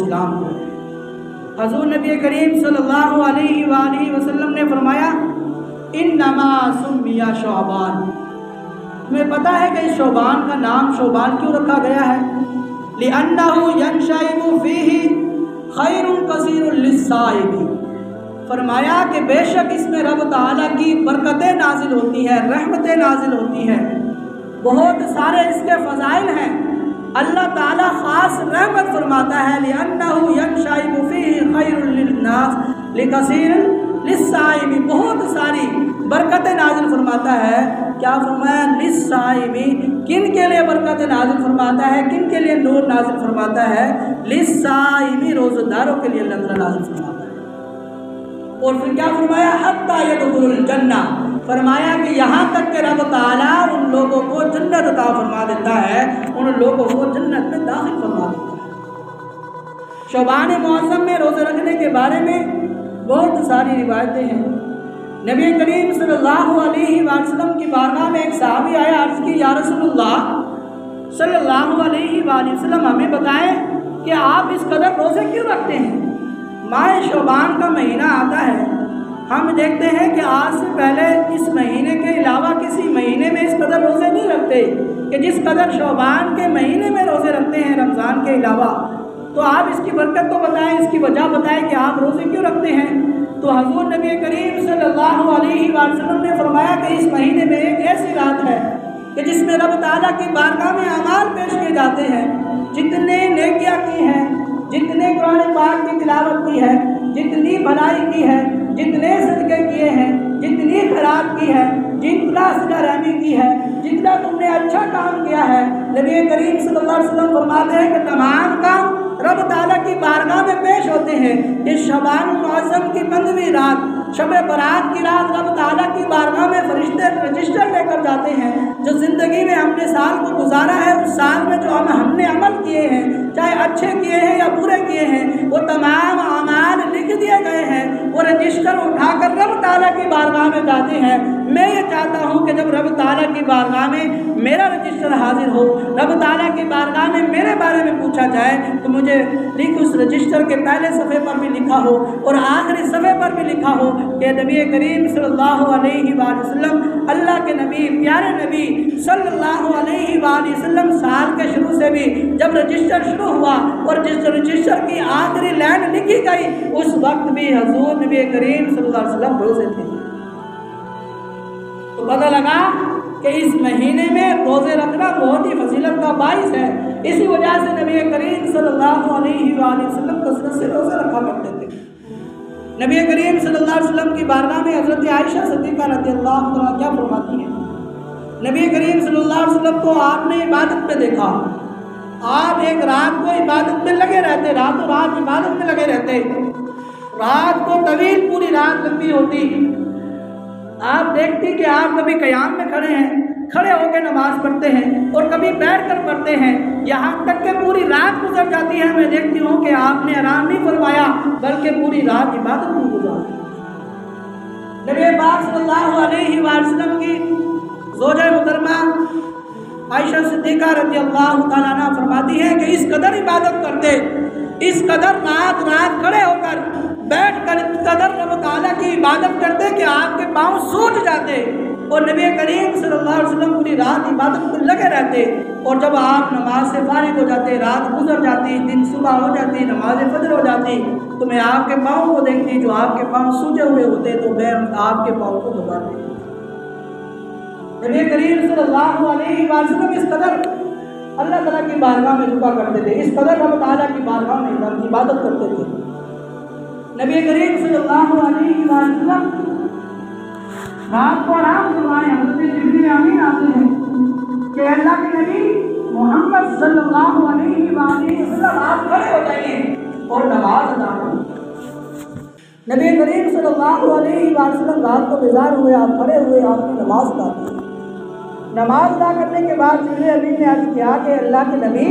اسلام کو۔ حضور نبی کریم صلی اللہ علیہ وآلہ وسلم نے فرمایا انما سمی شعبان، تمہیں پتہ ہے کہ اس شعبان کا نام شعبان کیوں رکھا گیا ہے؟ لأنه ينشئ فيه خیر کثیر للصائم، فرمایا کہ بے شک اس میں رب تعالیٰ کی برکتیں نازل ہوتی ہیں، رحمتیں نازل ہوتی ہیں، بہت سارے اس کے فضائل ہیں۔ اللہ تعالیٰ خاص رحمت فرماتا ہے لأنه ينشئ فيه خیر للناس لکثیر للصائم، بہت ساری برکتیں نازل فرماتا ہے۔ کیا فرمایا؟ للصائم، کن کے لیے برکتیں نازل فرماتا ہے، کن کے لیے نور نازل فرماتا ہے؟ للصائم، روزہ داروں کے لیے اللہ تعالیٰ نازل فرماتا ہے۔ اور پھر کیا فرمایا؟ حتی یدخل الجنہ، فرمایا کہ یہاں تک کہ رب تعالیٰ ان لوگوں کو جنت عطا فرما دیتا ہے، ان لوگوں کو جنت میں داخل فرما دیتا ہے۔ شعبان معظم میں روزے رکھنے کے بارے میں بہت ساری روایتیں ہیں۔ نبی کریم صلی اللہ علیہ وسلم کی بارگاہ میں ایک صحابی آیا، عرض کی یا رسول اللہ صلی اللہ علیہ وآلہ وسلم ہمیں بتائیں کہ آپ اس قدر روزے کیوں رکھتے ہیں؟ ماہ شعبان کا مہینہ آتا ہے، ہم دیکھتے ہیں کہ آج سے پہلے اس مہینے کے علاوہ کسی مہینے میں اس قدر روزے نہیں رکھتے کہ جس قدر شعبان کے مہینے میں روزے رکھتے ہیں رمضان کے علاوہ۔ تو آپ اس کی برکت تو بتائیں، اس کی وجہ بتائیں کہ آپ روزے کیوں رکھتے ہیں؟ تو حضور نبی کریم صلی اللہ علیہ وسلم نے فرمایا کہ اس مہینے میں ایک ایسی رات ہے کہ جس میں رب تعالیٰ کی بارگاہ میں اعمال پیش کیے جاتے ہیں، جتنے نیکیاں کی ہیں، جتنے قرآن پاک کی تلاوت کی ہے، جتنی بھلائی کی ہے، جتنے صدقے کیے ہیں، جتنی خیرات کی ہے، جتنا صلہ رحمی کی ہے، جتنا تم نے اچھا کام کیا ہے، نبی کریم صلی اللہ علیہ وسلم فرماتے ہیں کہ تمام کام رب تعالیٰ کی بارگاہ میں پیش ہوتے ہیں۔ اس شعبان معظم کی 15ویں رات، شب برات کی رات، رب تعالیٰ کی بارگاہ میں فرشتے رجسٹر لے کر جاتے ہیں۔ جو زندگی میں ہم نے سال کو گزارا ہے، اس سال میں جو ہم نے عمل کیے ہیں، چاہے اچھے کیے ہیں یا برے کیے ہیں، وہ تمام اعمال لکھ دیے گئے ہیں، وہ رجسٹر اٹھا کر رب تعالیٰ کی بارگاہ میں جاتے ہیں۔ میں یہ چاہتا ہوں کہ جب رب تعالیٰ کی بارگاہ میں میرا رجسٹر حاضر ہو، رب تعالیٰ کی بارگاہ میں میرے بارے میں پوچھا جائے تو مجھے لکھ اس رجسٹر کے پہلے صفحے پر بھی لکھا ہو اور آخری صفحے پر بھی لکھا ہو کہ نبی کریم صلی اللہ علیہ وآلہ وسلم، اللہ کے نبی، پیارے نبی صلی اللہ علیہ وآلہ وسلم، سال کے شروع سے بھی جب رجسٹر شروع ہوا اور جس رجسٹر کی آخری لائن لکھی گئی اس وقت بھی حضور نبی کریم صلی اللہ علیہ وسلم روزے تھے۔ تو پتہ لگا کہ اس مہینے میں روزے رکھنا بہت ہی فضیلت کا باعث ہے۔ اسی وجہ سے نبی کریم صلی اللہ علیہ وآلہ وسلم کثرت سے روزے رکھا کرتے تھے۔ نبی کریم صلی اللہ علیہ وسلم کی بارگاہ میں حضرت عائشہ صدیقہ رضی اللہ عنہا کیا فرماتی ہیں؟ نبی کریم صلی اللہ علیہ وسلم کو آپ نے عبادت میں دیکھا، آپ ایک رات کو عبادت میں لگے رہتے، راتوں رات عبادت میں لگے رہتے، رات کو طویل، پوری رات لمبی ہوتی۔ آپ دیکھتی کہ آپ کبھی قیام میں کھڑے ہیں، کھڑے ہو کے نماز پڑھتے ہیں اور کبھی بیٹھ کر پڑھتے ہیں، یہاں تک کہ پوری رات گزر جاتی ہے۔ میں دیکھتی ہوں کہ آپ نے آرام نہیں فرمایا بلکہ پوری رات عبادت میں گزاری۔ نبی پاک صلی اللہ علیہ وسلم کی زوجہ محترمہ عائشہ صدیقہ رضی اللہ تعالیٰ عنہ فرماتی ہے کہ اس قدر عبادت کرتے، اس قدر رات رات کھڑے ہو کر بیٹھ کر اس قدر رب تعالیٰ کی عبادت کرتے کہ آپ کے پاؤں سوج جاتے، اور نبی کریم صلی اللہ علیہ وسلم پوری رات عبادت میں لگے رہتے، اور جب آپ نماز سے فارغ ہو جاتے، رات گزر جاتی، دن صبح ہو جاتی، نماز فجر ہو جاتی، تو میں آپ کے پاؤں کو دیکھتی، جو آپ کے پاؤں سوجے ہوئے ہوتے تو میں آپ کے پاؤں کو دباتی۔ نبی کریم صلی اللہ علیہ وسلم اس قدر اللہ تعالیٰ کی بارگاہ میں جھکا کرتے تھے، اس قدر رب تعالیٰ کی بارگاہ میں عبادت کرتے تھے۔ نبی کریم صلی اللہ علیہ وسلم رات کو آرام فرمائے، حضرت جبریل امین آتے ہیں کہ اللہ کے نبی محمد صلی اللہ علیہ وسلم آپ کھڑے ہو جائیے اور نماز ادا کریں۔ نبی کریم صلی اللہ علیہ وسلم رات کو بیدار ہوئے، آپ کھڑے ہوئے، آپ نے نماز ادا کی۔ نماز ادا کرنے کے بعد جبریل امین نے عرض کیا کہ اللہ کے نبی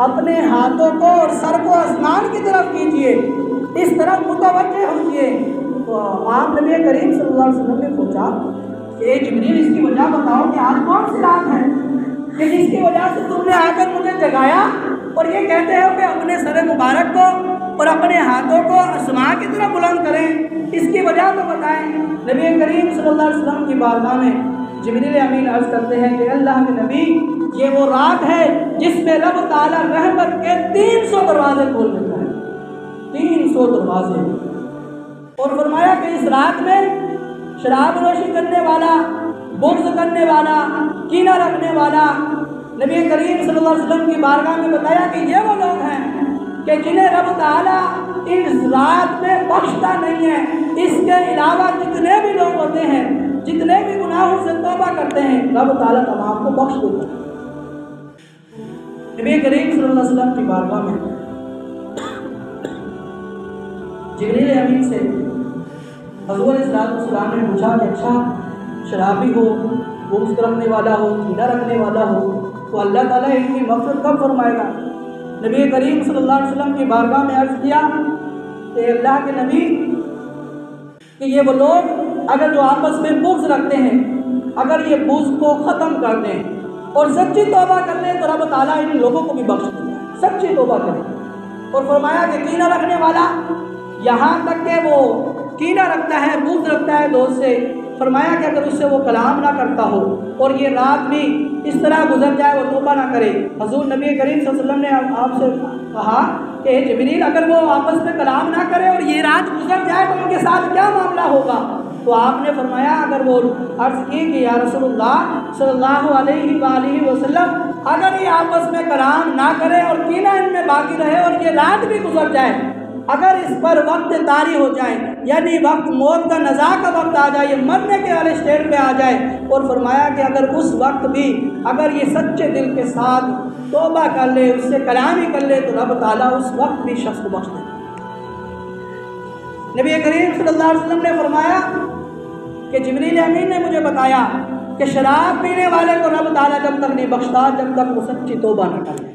اپنے ہاتھوں کو اور سر کو آسمان کی طرف کیجیے، اس طرف متوجہ ہوئیے۔ تو آپ نبی کریم صلی اللہ علیہ وسلم نے پوچھا کہ جبریل اس کی وجہ بتاؤ کہ آج کون سی رات ہے کہ جس کی وجہ سے تم نے آ کر مجھے جگایا اور یہ کہتے ہو کہ اپنے سر مبارک کو اور اپنے ہاتھوں کو آسمان کی طرف بلند کریں، اس کی وجہ تو بتائیں۔ نبی کریم صلی اللہ علیہ وسلم کی بارگاہ میں جبریل امین عرض کرتے ہیں کہ اللہ کے نبی، یہ وہ رات ہے جس میں رب تعالیٰ رحمت کے 300 دروازے کھول دیتا ہے، 300 دروازے۔ اور فرمایا کہ اس رات میں شراب نوشی کرنے والا، بغض کرنے والا، کینہ رکھنے والا، نبی کریم صلی اللہ علیہ وسلم کی بارگاہ میں بتایا کہ یہ وہ لوگ ہیں کہ جنہیں رب تعالیٰ اس رات میں بخشتا نہیں ہے۔ اس کے علاوہ جتنے بھی لوگ ہوتے ہیں، جتنے بھی گناہوں سے توبہ کرتے ہیں، رب تعالیٰ تمام کو بخش دیتا ہے۔ نبی کریم صلی اللہ علیہ وسلم کی بارگاہ میں جبریل امین سے حضور علیہ السلام نے پوچھا کہ اچھا شرابی ہو، بغض رکھنے والا ہو، کینہ رکھنے والا ہو، تو اللہ تعالیٰ ان کی مغفرت کب فرمائے گا؟ نبی کریم صلی اللہ علیہ وسلم کی بارگاہ میں عرض کیا کہ اللہ کے نبی، کہ یہ وہ لوگ اگر جو آپس میں بغض رکھتے ہیں، اگر یہ بغض کو ختم کر دیں اور سچی توبہ کر لیں تو رب تعالیٰ ان لوگوں کو بھی بخش دے گا، سچی توبہ کریں۔ اور فرمایا کہ کینہ رکھنے والا، یہاں تک کہ وہ کینہ رکھتا ہے، بغض رکھتا ہے دوست سے، فرمایا کہ اگر اس سے وہ کلام نہ کرتا ہو اور یہ رات بھی اس طرح گزر جائے، وہ توبہ نہ کرے، حضور نبی کریم صلی اللہ علیہ وسلم نے آپ سے کہا کہ جبریل اگر وہ آپس میں کلام نہ کرے اور یہ رات گزر جائے تو ان کے ساتھ کیا معاملہ ہوگا؟ تو آپ نے فرمایا، اگر وہ عرض کی کہ یا رسول اللہ صلی اللہ علیہ وآلہ وسلم، اگر یہ آپس میں کلام نہ کرے اور کینہ ان میں باقی رہے اور یہ رات بھی گزر جائے، اگر اس پر وقت طاری ہو جائے، یعنی وقت موت کا نزا کا وقت آ جائے، یہ مرنے کے والے اسٹیج پہ آ جائے، اور فرمایا کہ اگر اس وقت بھی اگر یہ سچے دل کے ساتھ توبہ کر لے، اس سے کلام ہی کر لے، تو رب تعالیٰ اس وقت بھی شخص کو بخش دے۔ نبی کریم صلی اللہ علیہ وسلم نے فرمایا کہ جبریل امین نے مجھے بتایا کہ شراب پینے والے کو رب تعالیٰ جب تک نہیں بخشتا جب تک وہ سچی توبہ نہ کرے۔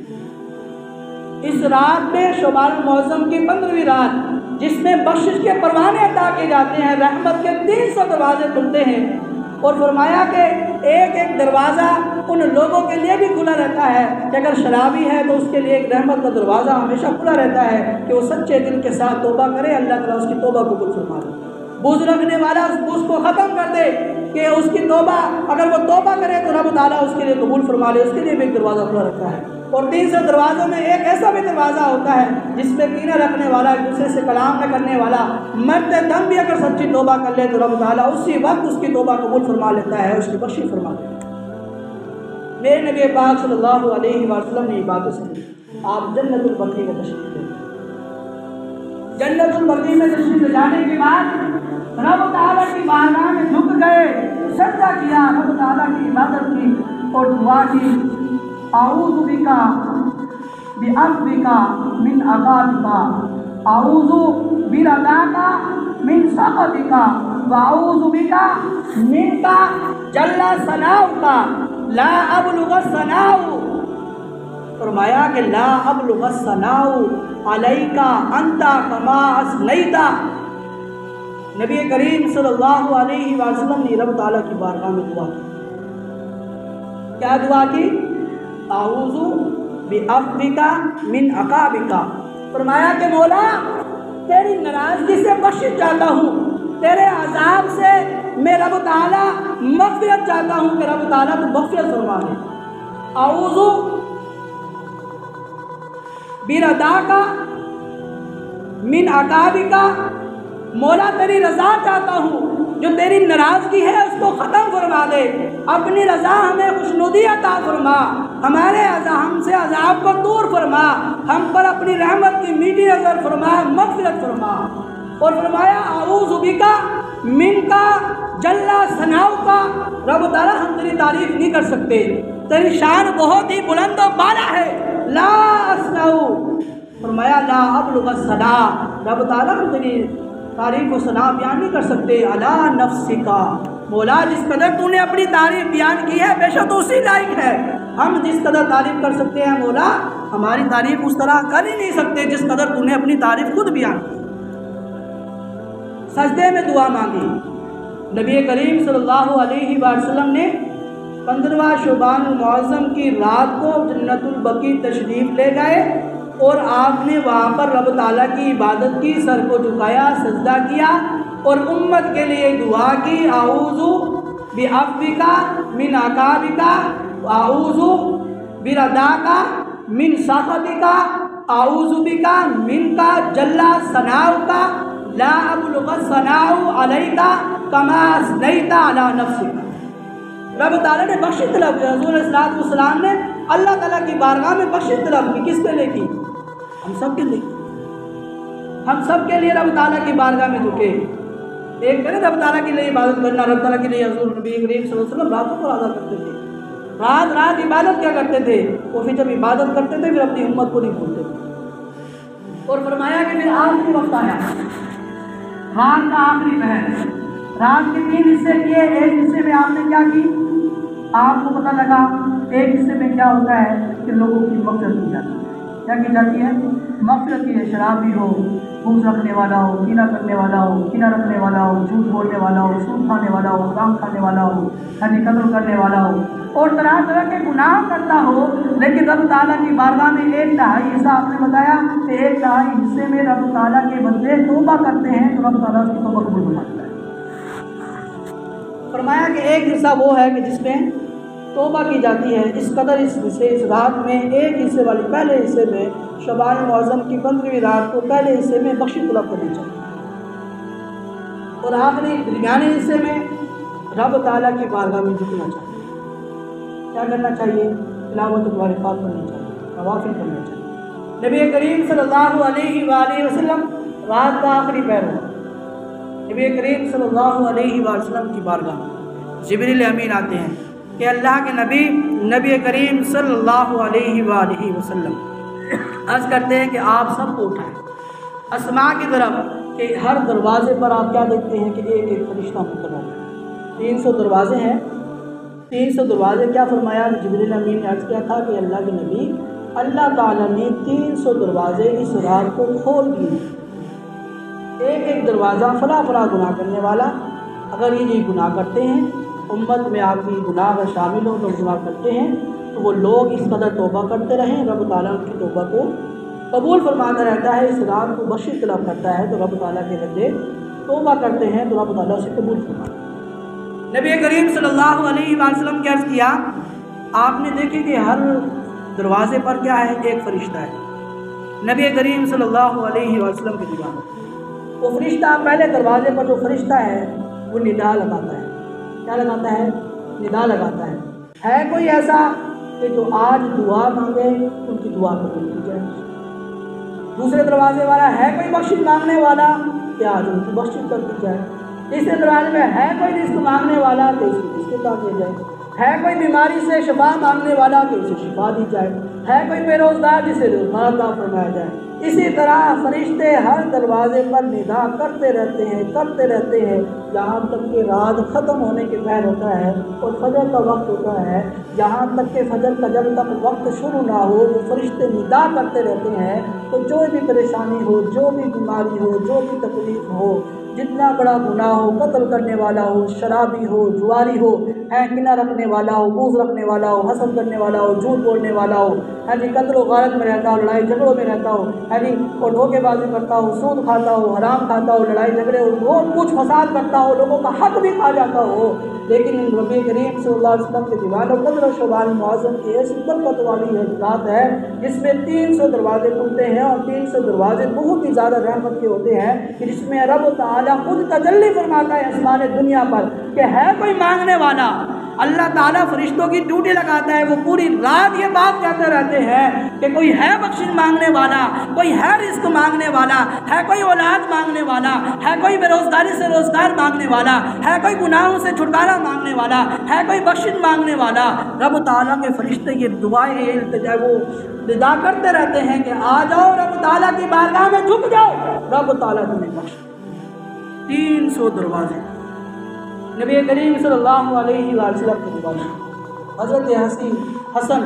اس رات میں شعبان المعظم کی 15ویں رات، جس میں بخشش کے پروانے عطا کیے جاتے ہیں، رحمت کے 300 دروازے کھلتے ہیں، اور فرمایا کہ ایک ایک دروازہ ان لوگوں کے لیے بھی کھلا رہتا ہے کہ اگر شرابی ہے تو اس کے لیے ایک رحمت کا دروازہ ہمیشہ کھلا رہتا ہے کہ وہ سچے دل کے ساتھ توبہ کرے، اللہ تعالیٰ اس کی توبہ قبول فرما دے۔ بغض رکھنے والا اس بغض کو ختم کر دے کہ اس کی توبہ، اگر وہ توبہ کرے تو رب تعالیٰ اس کے لیے قبول فرما لے، اس کے لیے بھی ایک دروازہ کھلا رہتا ہے۔ اور 300 دروازوں میں ایک ایسا بھی دروازہ ہوتا ہے جس میں کینہ رکھنے والا، ایک دوسرے سے کلام نہ کرنے والا، مرتے دم بھی اگر سچی توبہ کر لے تو رب تعالیٰ اسی وقت اس کی توبہ قبول فرما لیتا ہے، اس کی بخشش فرما لیتا ہے۔ میرے نبی پاک صلی اللہ علیہ وسلم نے یہ باتیں سنی۔ آپ جنت البقیع میں تشریف لے گئے۔ جنت البقیع میں تشریف لے جانے کے بعد رب تعالیٰ کی بارگاہ میں جھک گئے، سجدہ کیا، رب تعالیٰ کی عبادت کی اور دعا کی، اعوذ بکا بعفوکا من عذابکا، اعوذ برضاکا من سخطکا، واعوذ بکا منکا جل ثناؤکا لا ابلغ الثناء۔ فرمایا کہ لا ابلغ الثناء علیک انت کما اثنیت۔ نبی کریم صلی اللہ علیہ وسلم نے رب تعالیٰ کی بارگاہ میں دعا کی۔ کیا دعا کی؟ اعوذ بعفوک من عقابک۔ فرمایا کہ مولا تیری ناراضگی سے بخشش چاہتا ہوں، تیرے عذاب سے میں رب تعالیٰ مغفرت چاہتا ہوں کہ رب تعالیٰ تو مغفرت فرما دے۔ اعوذ برضاک من عقابک، مولا تیری رضا چاہتا ہوں، جو تیری ناراضگی ہے اس کو ختم فرما دے، اپنی رضا ہمیں خوشنودی عطا فرما، ہمارے ہم سے عذاب کو دور فرما، ہم پر اپنی رحمت کی میٹھی نظر فرما، مغفرت فرما۔ اور فرمایا اعوذ بکا منکا جل ثناؤکا، رب تعالیٰ ہم تیری تعریف نہیں کر سکتے، تیری شان بہت ہی بلند و بالا ہے، لا اسنع، فرمایا لا ابلغ الثناء، رب تعالیٰ ہم تیری تعریف و ثنا بیان نہیں کر سکتے، علی نفسکا، مولا جس قدر تو نے اپنی تعریف بیان کی ہے بے شک اسی لائق ہے، ہم جس قدر تعریف کر سکتے ہیں مولا ہماری تعریف اس طرح کر ہی نہیں سکتے جس قدر تو نے اپنی تعریف خود بیان کی۔ سجدے میں دعا مانگی، نبی کریم صلی اللہ علیہ وسلم نے 15واں شعبان المعظم کی رات کو جنت البقیع تشریف لے گئے اور آپ نے وہاں پر رب تعالیٰ کی عبادت کی، سر کو جھکایا، سجدہ کیا اور امت کے لیے دعا کی، اعوذ بعفوک من عقابک، اعوذ برضاک من سخطک، اعوذ بک منک جل ثناؤک، لا ابلغ الثناء علیک کما اثنیت علی نفسک۔ رب تعالیٰ نے بخشش طلب کی، حضور علیہ السلام نے اللہ تعالیٰ کی بارگاہ میں بخشش طلب کی۔ کس کے لیے کی؟ ہم سب کے لیے، ہم سب کے لیے رب تعالیٰ کی بارگاہ میں جھکے۔ ایک کرے رب تعالیٰ کے لیے عبادت کرنا، رب تعالیٰ کے لیے حضور نبی کریم صلی اللہ علیہ وسلم راتوں کو ادا کرتے تھے، رات رات عبادت کیا کرتے تھے، وہ پھر جب عبادت کرتے تھے پھر اپنی امت کو نہیں بھولتے تھے۔ اور فرمایا کہ پھر آخری وقت آیا، رات کا آخری پہر، رات کے 3 حصے کیے، ایک حصے میں آپ نے کیا کی، آپ کو پتہ لگا ایک حصے میں کیا ہوتا ہے کہ لوگوں کی مغفرت کی جاتی ہے۔ کیا کی جاتی ہے؟ مغفرت کی ہے۔ شرابی ہو، بغض رکھنے والا ہو، کینہ کرنے والا ہو، کینہ رکھنے والا ہو، جھوٹ بولنے والا ہو، سود کھانے والا ہو، حرام کھانے والا ہو، قتل کرنے والا ہو اور طرح طرح کے گناہ کرتا ہو، لیکن رب تعالیٰ کی بارگاہ میں 1/3 حصہ آپ نے بتایا کہ 1/3 حصے میں رب تعالیٰ کے بندے توبہ کرتے ہیں تو رب تعالیٰ اس کی توبہ قبول فرماتا ہے۔ فرمایا کہ ایک حصہ وہ ہے کہ جس میں توبہ کی جاتی ہے، اس قدر اس رات میں ایک حصے والی پہلے حصے میں شعبان المعظم کی 15ویں رات کو پہلے حصے میں بخشش طلب کرنی چاہیے، اور آخری درمیانی حصے میں رب تعالیٰ کی بارگاہ میں جھکنا چاہیے۔ کیا کرنا چاہیے؟ تلاوت قرآن پاک پڑھنی چاہیے، نوافل کرنا چاہیے۔ نبی کریم صلی اللہ علیہ وآلہ وسلم رات کا آخری پہر ہوا، نبی کریم صلی اللہ علیہ وآلہ وسلم کی بارگاہ میں جبریل امین آتے ہیں کہ اللہ کے نبی کریم صلی اللہ علیہ وآلہ وسلم عرض کرتے ہیں کہ آپ سب کو اٹھائیں آسماں کی طرف، کہ ہر دروازے پر آپ کیا دیکھتے ہیں کہ ایک ایک فرشتہ مقرر ہے۔ 300 دروازے ہیں، 300 دروازے۔ کیا فرمایا؟ جبریل امین نے عرض کیا تھا کہ اللہ کے نبی، اللہ تعالیٰ نے 300 دروازے اس رات کو کھول دیے، ایک ایک دروازہ فلاں فلاں گناہ کرنے والا، اگر یہ گناہ کرتے ہیں، امت میں آپ کی گناہ اگر شامل ہو تو گناہ کرتے ہیں تو وہ لوگ اس قدر توبہ کرتے رہیں، رب تعالیٰ ان کی توبہ کو قبول فرماتا رہتا ہے۔ اس رات کو بخشش طلب کرتا ہے تو رب تعالیٰ کے بندے توبہ کرتے ہیں تو رب تعالیٰ اسے قبول فرماتا ہے۔ نبی کریم صلی اللہ علیہ وسلم نے عرض کیا، آپ نے دیکھے کہ ہر دروازے پر کیا ہے؟ ایک فرشتہ ہے۔ نبی کریم صلی اللہ علیہ وسلم کے دیوان وہ فرشتہ پہلے دروازے پر جو فرشتہ ہے وہ ندا لگاتا ہے۔ کیا لگاتا ہے؟ ندا لگاتا ہے کوئی ایسا کہ جو آج دعا مانگے ان کی دعا قبول کی جائے؟ دوسرے دروازے والا ہے کوئی بخشش مانگنے والا کہ آج ان کی بخشش کر دی جائے؟ تیسرے دروازے میں ہے کوئی رزق مانگنے والا کہ اس کو رزق عطا کیا جائے؟ ہے کوئی بیماری سے شفا مانگنے والا کہ اسے شفا دی جائے؟ ہے کوئی بے روزگار جسے روزگار عطا فرمایا جائے؟ اسی طرح فرشتے ہر دروازے پر ندا کرتے رہتے ہیں یہاں تک کہ رات ختم ہونے کے پہر ہوتا ہے اور فجر کا وقت ہوتا ہے، یہاں تک کہ فجر کا جب تک وقت شروع نہ ہو وہ فرشتے ندا کرتے رہتے ہیں۔ تو جو بھی پریشانی ہو، جو بھی بیماری ہو، جو بھی تکلیف ہو، جتنا بڑا گناہ ہو، قتل کرنے والا ہو، شرابی ہو، جواری ہو، کینہ رکھنے والا ہو، بغض رکھنے والا ہو، حسد کرنے والا ہو، جھوٹ بولنے والا ہو، قتل و غارت میں رہتا ہو، لڑائی جھگڑوں میں رہتا ہو، اور دھوکے بازی کرتا ہو، سود کھاتا ہو، حرام کھاتا ہو، لڑائی جھگڑے ہو، بہت کچھ فساد کرتا ہو، لوگوں کا حق بھی کھا جاتا ہو، لیکن نبی کریم صلی اللہ علیہ وسلم کے دیوان قدر و شعبان المعظم کی ایسی برکت والی رات ہے جس میں 300 دروازے کھلتے ہیں، اور 300 دروازے بہت ہی زیادہ رحمت کے ہوتے ہیں کہ جس میں رب تعالیٰ خود تجلی فرماتا ہے آسمان دنیا پر کہ ہے کوئی مانگنے والا۔ اللہ تعالیٰ فرشتوں کی ڈیوٹی لگاتا ہے، وہ پوری رات یہ بات کہتے رہتے ہیں کہ کوئی ہے بخشش مانگنے والا، کوئی ہے رزق مانگنے والا، ہے کوئی اولاد مانگنے والا، ہے کوئی بے روزگاری سے روزگار مانگنے والا، ہے کوئی گناہوں سے چھٹکارا مانگنے والا، ہے کوئی بخشش مانگنے والا۔ رب تعالیٰ کے فرشتے یہ دعائیں التجا وہ ندا کرتے رہتے ہیں کہ آ جاؤ رب تعالیٰ کی بارگاہ میں جھک جاؤ، رب تعالیٰ تمہیں بخش۔ 300 دروازے نبی کریم صلی اللہ علیہ وسلم کے دیوان حضرت حسن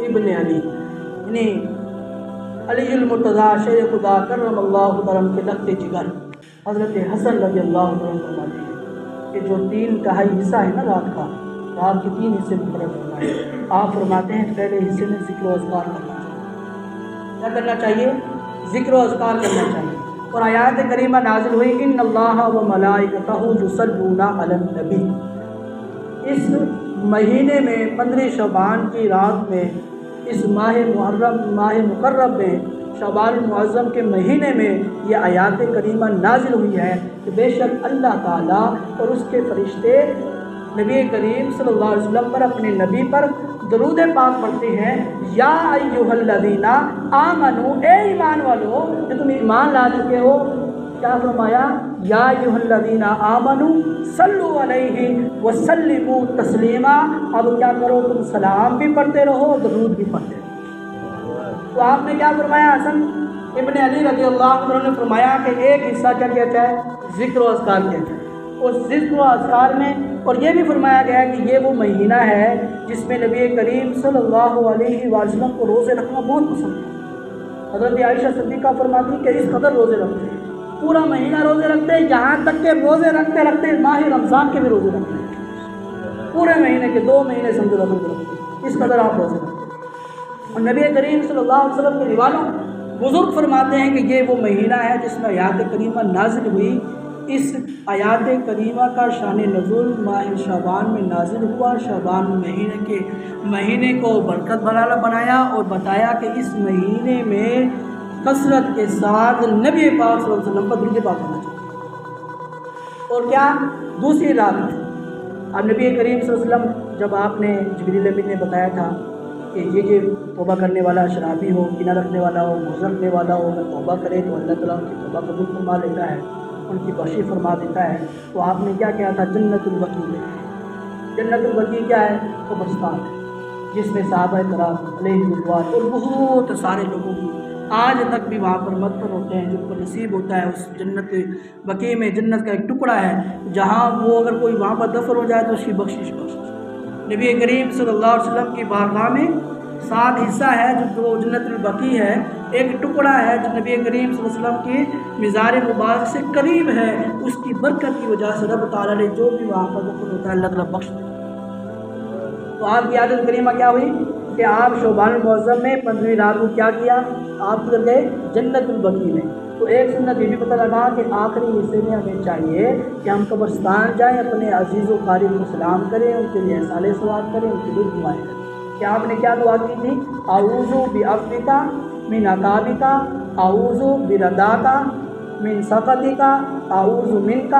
ابن علی یعنی علی المرتضیٰ شیر خدا کرم اللہ کرم کے لخت جگر حضرت حسن رضی اللہ عنہ فرماتے ہیں کہ جو 3/4 حصہ ہے نا رات کا، رات کے 3 حصے مقرر فرمائے۔ آپ فرماتے ہیں پہلے حصے میں ذکر و اذکار کرنا چاہیے۔ کیا کرنا چاہیے؟ ذکر و اذکار کرنا چاہیے۔ اور آیات کریمہ نازل ہوئی ان اللہ و ملائکتہ یصلون علی النبی۔ اس مہینے میں 15 شعبان کی رات میں، اس ماہ مکرم میں، شعبان المعظم کے مہینے میں یہ آیات کریمہ نازل ہوئی ہے کہ بے شک اللہ تعالیٰ اور اس کے فرشتے نبی کریم صلی اللہ علیہ وسلم پر، اپنے نبی پر درود پاک پڑھتے ہیں۔ یا ایھا الذین آمنو، اے ایمان والو کہ تم ایمان لا چکے ہو، کیا فرمایا؟ یا ایھا الذین آمنو صلوا علیہ وسلموا تسلیما۔ اب کیا کرو؟ تم سلام بھی پڑھتے رہو اور درود بھی پڑھتے رہو۔ تو آپ نے کیا فرمایا؟ حسن ابن علی رضی اللہ عنہ نے فرمایا کہ ایک حصہ کیا کہتا ہے؟ ذکر و اذکار کہتا ہے۔ اس ذکر و اذکار میں اور یہ بھی فرمایا گیا ہے کہ یہ وہ مہینہ ہے جس میں نبی کریم صلی اللہ علیہ وسلم کو روزے رکھنا بہت پسند ہے۔ حضرت عائشہ صدیقہ فرماتی ہیں کہ اس قدر روزے رکھتے ہیں، پورا مہینہ روزے رکھتے ہیں، یہاں تک کہ روزے رکھتے رکھتے ماہ رمضان کے بھی روزے رکھتے ہیں، پورے مہینے کے 2 مہینے سمجھو رکھتے ہیں، اس قدر آپ روزے رکھتے ہیں۔ اور نبی کریم صلی اللہ علیہ وسلم کے دیوانوں بزرگ فرماتے ہیں کہ یہ وہ مہینہ ہے جس میں آیات کریمہ نازل ہوئی۔ اس آیات کریمہ کا شان نزول ماہ شعبان میں نازل ہوا۔ شعبان مہینے کو برکت والا بنایا اور بتایا کہ اس مہینے میں کثرت کے ساتھ نبی پاک صلی اللہ علیہ وسلم پر درود پاک ہونا چاہیے۔ اور کیا دوسری رات اب نبی کریم صلی اللہ علیہ وسلم جب آپ نے جبریل امین نے بتایا تھا کہ یہ توبہ کرنے والا شرابی ہو، کینہ رکھنے والا ہو، موزہ رکھنے والا ہو، اگر توبہ کرے تو اللہ تعالیٰ ان کی توبہ قبول فرما لیتا ہے، ان کی بخشش فرما دیتا ہے۔ تو آپ نے کیا کیا تھا؟ جنت البقیع میں، جنت البقیع کیا ہے؟ قبرستان ہے جس میں صحابہ کرام علیہ رضوان اور بہت سارے لوگوں کی آج تک بھی وہاں پر مدفن ہوتے ہیں، جن کو نصیب ہوتا ہے اس جنت بقیع میں، جنت کا ایک ٹکڑا ہے جہاں وہ اگر کوئی وہاں پر دفن ہو جائے تو اس کی بخشش نبی کریم صلی اللہ علیہ وسلم کی بارگاہ میں 7 حصہ ہے جو جنت البقیع ہے، ایک ٹکڑا ہے جو نبی کریم صلی اللہ علیہ وسلم کی مزار مبارک سے قریب ہے، اس کی برکت کی وجہ سے رب تعالیٰ نے جو بھی وہاں پر دفن ہوتا ہے اللہ تعالیٰ بخش دیتا ہے۔ تو آپ کی عادت کریمہ کیا ہوئی کہ آپ شعبان المعظم میں 15ویں رات کو کیا کیا؟ آپ گزر گئے جنت البقیع میں۔ تو ایک سنت یہ بھی پتہ لگا کہ آخری حصے میں ہمیں چاہیے کہ ہم قبرستان جائیں، اپنے عزیز و قارب کو سلام کریں، ان کے لیے احسان ثواب کریں، ان کے لیے دعائیں کریں۔ کہ آپ نے کیا دعا کی تھی؟ اعوذ بعفوک من عقابک، اعوذ برداک من سخطک، اعوذ منک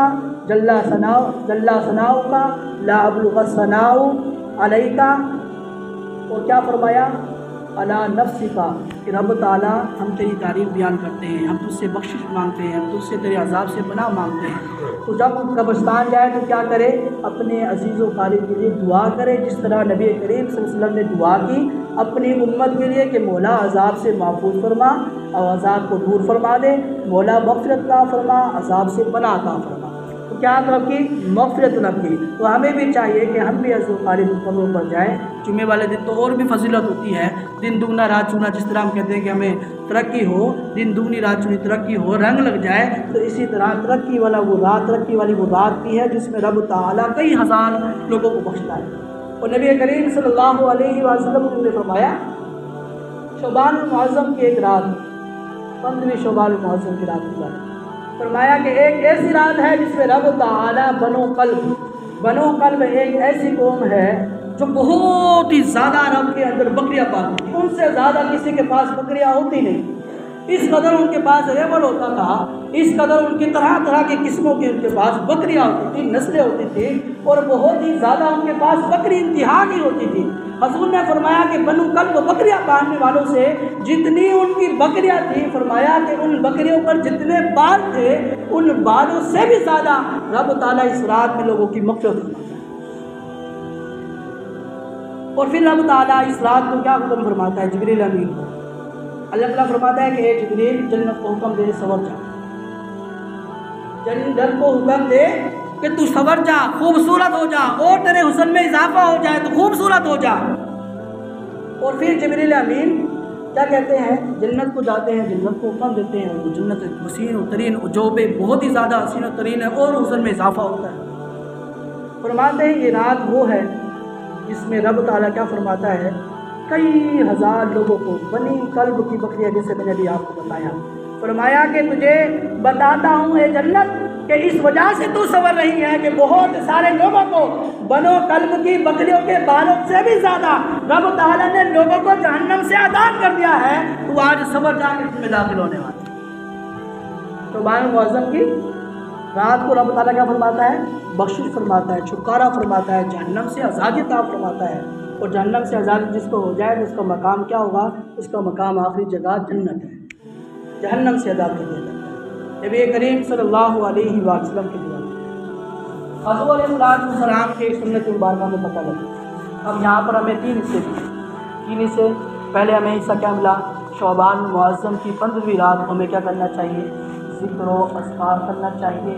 جل ثناؤک لا ابلغ الثناء علیک۔ اور کیا فرمایا؟ علی نفسک، کہ رب تعالیٰ ہم تیری تعریف بیان کرتے ہیں، ہم تجھ سے بخشش مانگتے ہیں، ہم تجھ سے تیرے عذاب سے پناہ مانگتے ہیں۔ تو جب قبرستان جائے تو کیا کرے؟ اپنے عزیز و قارب کے لیے دعا کرے، جس طرح نبی کریم صلی اللہ علیہ وسلم نے دعا کی اپنی امت کے لیے کہ مولا عذاب سے محفوظ فرما اور عذاب کو دور فرما دے، مولا مغفرت عطا فرما، عذاب سے پناہ عطا فرما۔ تو کیا طلب کی؟ مغفرت طلب کی۔ تو ہمیں بھی چاہیے کہ ہم بھی عزیز و قارب قبروں پر جائیں۔ جمعے والے دن تو اور بھی فضیلت ہوتی ہے، دن دگنا رات چونا، جس طرح ہم کہتے ہیں کہ ہمیں ترقی ہو، دن دگنی رات چونی ترقی ہو، رنگ لگ جائے، تو اسی طرح ترقی والی وہ رات بھی ہے جس میں رب تعالیٰ کئی ہزار لوگوں کو بخشتا ہے۔ اور نبی کریم صلی اللہ علیہ وسلم نے فرمایا شعبان المعظم کی ایک رات، 15ویں شعبان المعظم کی رات کی بات فرمایا کہ ایک ایسی رات ہے جس میں رب تعالیٰ بنو قلب ایک ایسی قوم ہے جو بہت ہی زیادہ رب کے اندر بکریاں پالتی ہیں، ان سے زیادہ کسی کے پاس بکریاں ہوتی نہیں، اس قدر ان کے پاس ریوڑ ہوتا تھا، اس قدر ان کی طرح طرح کی قسموں کی ان کے پاس بکریاں ہوتی تھیں، نسلیں ہوتی تھیں، اور بہت ہی زیادہ ان کے پاس بکری انتہا کی ہوتی تھی۔ حضور نے فرمایا کہ بنو قلب بکریاں پالنے والوں سے جتنی ان کی بکریاں تھیں، فرمایا کہ ان بکریوں پر جتنے بال تھے ان بالوں سے بھی زیادہ رب تعالیٰ اس رات میں لوگوں کی مغفرت فرماتا ہے۔ اور پھر رب تعالیٰ اس رات کو کیا حکم فرماتا ہے؟ جبریل امین کو اللہ تعالیٰ فرماتا ہے کہ اے جبریل جنت کو حکم دے سور جا، جنت کو حکم دے کہ تو سور جا، خوبصورت ہو جا، اور تیرے حسن میں اضافہ ہو جائے تو خوبصورت ہو جا۔ اور پھر جبریل امین کیا کہتے ہیں؟ جنت کو جاتے ہیں، جنت کو حکم دیتے ہیں، وہ جنت حسین و ترین عجوبے بہت ہی زیادہ حسین و ترین ہے اور حسن میں اضافہ ہوتا ہے۔ فرماتے ہیں یہ رات وہ ہے جس میں رب تعالیٰ کیا فرماتا ہے، کئی ہزار لوگوں کو بنی کلب کی بکریاں، جیسے میں نے بھی آپ کو بتایا، فرمایا کہ تجھے بتاتا ہوں اے جنت کہ اس وجہ سے تو سنور رہی ہے کہ بہت سارے لوگوں کو بنو کلب کی بکریوں کے بالوں سے بھی زیادہ رب تعالیٰ نے لوگوں کو جہنم سے آزاد کر دیا ہے، تو آج سنور جا کے اس میں داخل ہونے والا۔ شعبان معظم کی رات کو رب تعالیٰ کیا فرماتا ہے، بخشش فرماتا ہے، چھٹکارا فرماتا ہے، جہنم سے آزادی عطا فرماتا ہے، اور جہنم سے آزادی جس کو ہو جائے تو اس کا مقام کیا ہوگا، اس کا مقام آخری جگہ جنت ہے، جہنم سے آزاد کر دیا جاتا ہے۔ نبی کریم صلی اللہ علیہ وسلم کی دعا، حضور علیہ السلام کے سنت مبارکہ میں پتہ لگا۔ اب یہاں پر ہمیں تین حصے دیے، تین حصے۔ پہلے ہمیں حصہ کیا ملا، شعبان معظم کی 15ویں رات کو ہمیں کیا کرنا چاہیے، ذکر و اذکار کرنا چاہیے،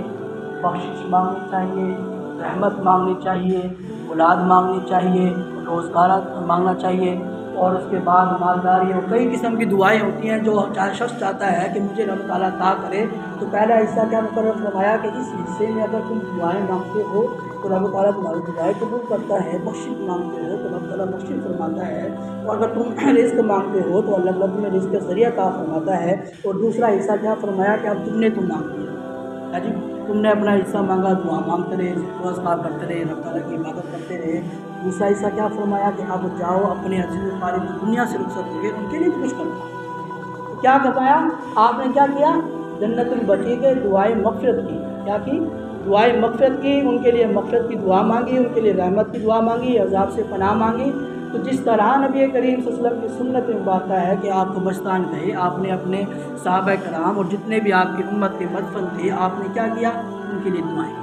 بخشش مانگنی چاہیے، رحمت مانگنی چاہیے، اولاد مانگنی چاہیے، روزگار مانگنا چاہیے، اور اس کے بعد مالداری اور کئی قسم کی دعائیں ہوتی ہیں جو شخص چاہتا ہے کہ مجھے رب تعالیٰ عطا کرے، تو پہلا حصہ کیا مقرر فرمایا کہ اس حصے میں اگر تم دعائیں مانگتے ہو تو رب تعالیٰ تمہاری دعائیں قبول کرتا ہے، بخشش مانگتے ہو تو رب تعالیٰ بخشش فرماتا ہے، اور اگر تم رزق مانگتے ہو تو اللہ تعالیٰ تمہیں رزق کا ذریعہ عطا فرماتا ہے۔ اور دوسرا حصہ کیا فرمایا کہ اب تم مانگ لیا، جی تم نے اپنا حصہ مانگا، دعا مانگتے رہے، روزگار کرتے رہے، رب تعالیٰ کی عبادت کرتے رہے۔ دوسرا حصہ کیا فرمایا کہ اب جاؤ اپنے عزیز و قریب دنیا سے رخصت ہوئے، ان کے لیے بھی کچھ کرو۔ کیا فرمایا آپ نے، کیا کیا، جنت البقیع کے دعائیں مغفرت کی، کیا کی، دعائیں مغفرت کی، ان کے لیے مغفرت کی دعا مانگی، ان کے لیے رحمت کی دعا مانگی، عذاب سے پناہ مانگی۔ تو جس طرح نبی کریم صلی اللہ علیہ وسلم کی سنت میں بتایا ہے کہ آپ کو بستان گئے، آپ نے اپنے صحابہ کرام اور جتنے بھی آپ کی امت کے مدفن تھے، آپ نے کیا کیا، ان کے لیے دعائیں،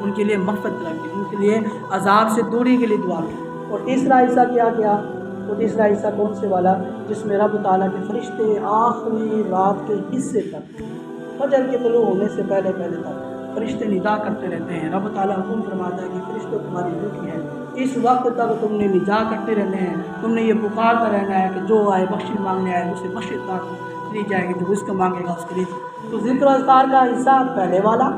ان کے لیے مغفرت رکھی، ان کے لیے عذاب سے دوری کے لیے دعا کی۔ اور تیسرا حصہ کیا کیا، وہ تیسرا حصہ کون سے والا، جس میں رب تعالیٰ کے فرشتے آخری رات کے حصے تک، فجر کے طلوع ہونے سے پہلے تک فرشتے ندا کرتے رہتے ہیں۔ رب تعالیٰ حکم فرماتا ہے کہ فرشتوں تمہاری ڈیوٹی ہے، اس وقت تک تم نے ندا کرتے رہنے ہیں، تم نے یہ پکارتا رہنا ہے کہ جو آئے بخشش مانگنے آئے اسے بخشش عطا دی جائے گی، جو رزق مانگے گا اس کے لیے۔ تو ذکر و اذکار کا حصہ پہلے والا،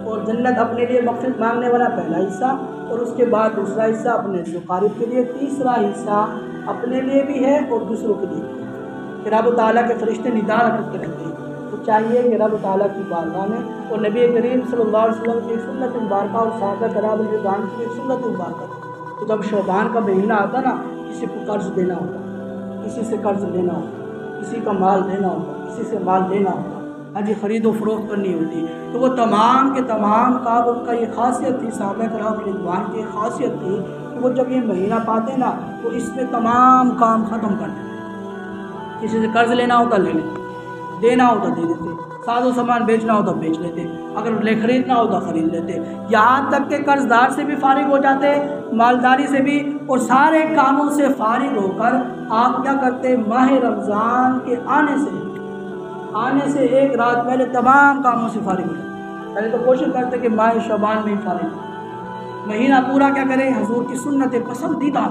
اور جنت اپنے لیے مغفرت مانگنے والا پہلا حصہ، اور اس کے بعد دوسرا حصہ اپنے قریب کے لیے، تیسرا حصہ اپنے لیے بھی ہے اور دوسروں کے لیے کہ رب تعالیٰ کے فرشتے ندا کرتے رہتے ہیں۔ تو چاہیے کہ رب تعالیٰ کی بارگاہ میں اور نبی کریم صلی اللہ علیہ وسلم کی سنت مبارکہ اور صحابہ کرام رضوان کی سنت مبارکہ، تو جب شعبان کا مہینہ آتا نا، کسی کو قرض دینا ہوتا، کسی سے قرض لینا ہوتا، کسی کا مال دینا ہوتا، کسی سے مال لینا ہوتا، جی خرید و فروخت کرنی ہوتی، تو وہ تمام کے تمام کام ان کا یہ خاصیت تھی، صحابہ کرام رضوان کی خاصیت تھی کہ وہ جب یہ مہینہ پاتے نا تو اس میں تمام کام ختم کر دیتے۔ کسی سے قرض لینا ہوتا لے لیتے، دینا ہوتا دے دیتے، ساز و سامان بیچنا ہوتا بیچ لیتے، اگر خریدنا ہوتا خرید لیتے، یہاں تک کہ قرض دار سے بھی فارغ ہو جاتے، مالداری سے بھی، اور سارے کاموں سے فارغ ہو کر آپ کیا کرتے، ماہ رمضان کے آنے سے ایک رات پہلے تمام کاموں سے فارغ ہو جاتے۔ پہلے تو کوشش کرتے کہ ماہ شعبان میں ہی فارغ ہو، مہینہ پورا کیا کریں حضور کی سنت پسندیدہ،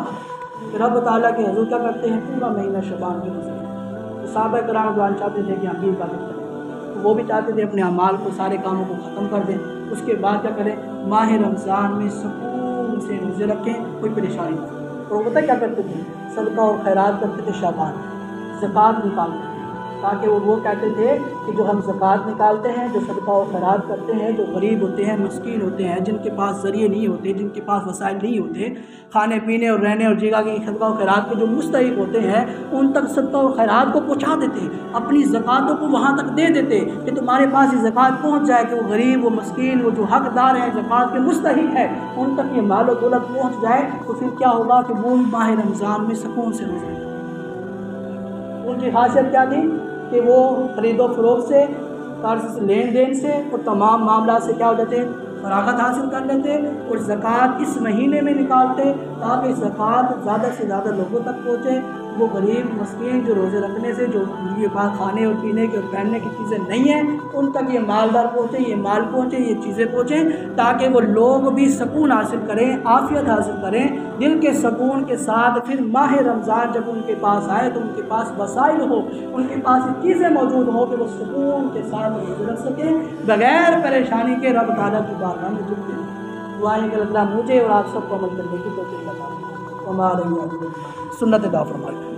رب تعالیٰ کے حضور کیا کرتے ہیں پورا مہینہ شعبان کے پسند۔ تو صحابہ کرام رضوان چاہتے تھے کہ ہم بھی عبادت کریں، تو وہ بھی چاہتے تھے اپنے اعمال کو، سارے کاموں کو ختم کر دیں، اس کے بعد کیا کریں، ماہ رمضان میں سکون سے روزے رکھیں، کوئی پریشانی نہ ہو۔ اور پتہ کیا کرتے تھے، صدقہ اور خیرات کرتے تھے، شعبان زکوٰۃ نکالتے تھے، تاکہ وہ کہتے تھے کہ جو ہم زکوٰۃ نکالتے ہیں، جو صدقہ و خیرات کرتے ہیں، جو غریب ہوتے ہیں، مسکین ہوتے ہیں، جن کے پاس ذریعے نہیں ہوتے، جن کے پاس وسائل نہیں ہوتے، کھانے پینے اور رہنے اور جگہ کی صدقہ و خیرات کے جو مستحق ہوتے ہیں، ان تک صدقہ و خیرات کو پہنچا دیتے، اپنی زکوٰۃوں کو وہاں تک دے دیتے کہ تمہارے پاس یہ زکوٰۃ پہنچ جائے، کہ وہ غریب، وہ مسکین، وہ جو حقدار ہیں، زکوٰۃ کے مستحق ہے، ان تک یہ مال و دولت پہنچ جائے، تو پھر کیا ہوگا کہ وہ ماہ رمضان میں سکون سے روزے۔ ان کی خاصیت کیا تھی کہ وہ خرید و فروخت سے، قرض سے، لین دین سے اور تمام معاملات سے کیا ہو جاتے، فراغت حاصل کر لیتے، اور زکوٰۃ اس مہینے میں نکالتے تاکہ زکوٰۃ زیادہ سے زیادہ لوگوں تک پہنچے، وہ غریب مسکین جو روزے رکھنے سے، جو ان کے پاس کھانے اور پینے کی اور پہننے کی چیزیں نہیں ہیں، ان تک یہ مالدار پہنچے، یہ مال پہنچے، یہ چیزیں پہنچیں، تاکہ وہ لوگ بھی سکون حاصل کریں، عافیت حاصل کریں، دل کے سکون کے ساتھ پھر ماہ رمضان جب ان کے پاس آئے تو ان کے پاس وسائل ہو، ان کے پاس یہ چیزیں موجود ہوں کہ وہ سکون کے ساتھ روزے رکھ سکیں، بغیر پریشانی کے رب تعالیٰ کی بارگاہ میں جھکتے ہیں۔ دعائیں کہ اللہ مجھے اور آپ سب کو عمل کرنے کی توفیق عطا فرمائے۔ وما علینا الا البلاغ۔ سنت ادا فرمائے۔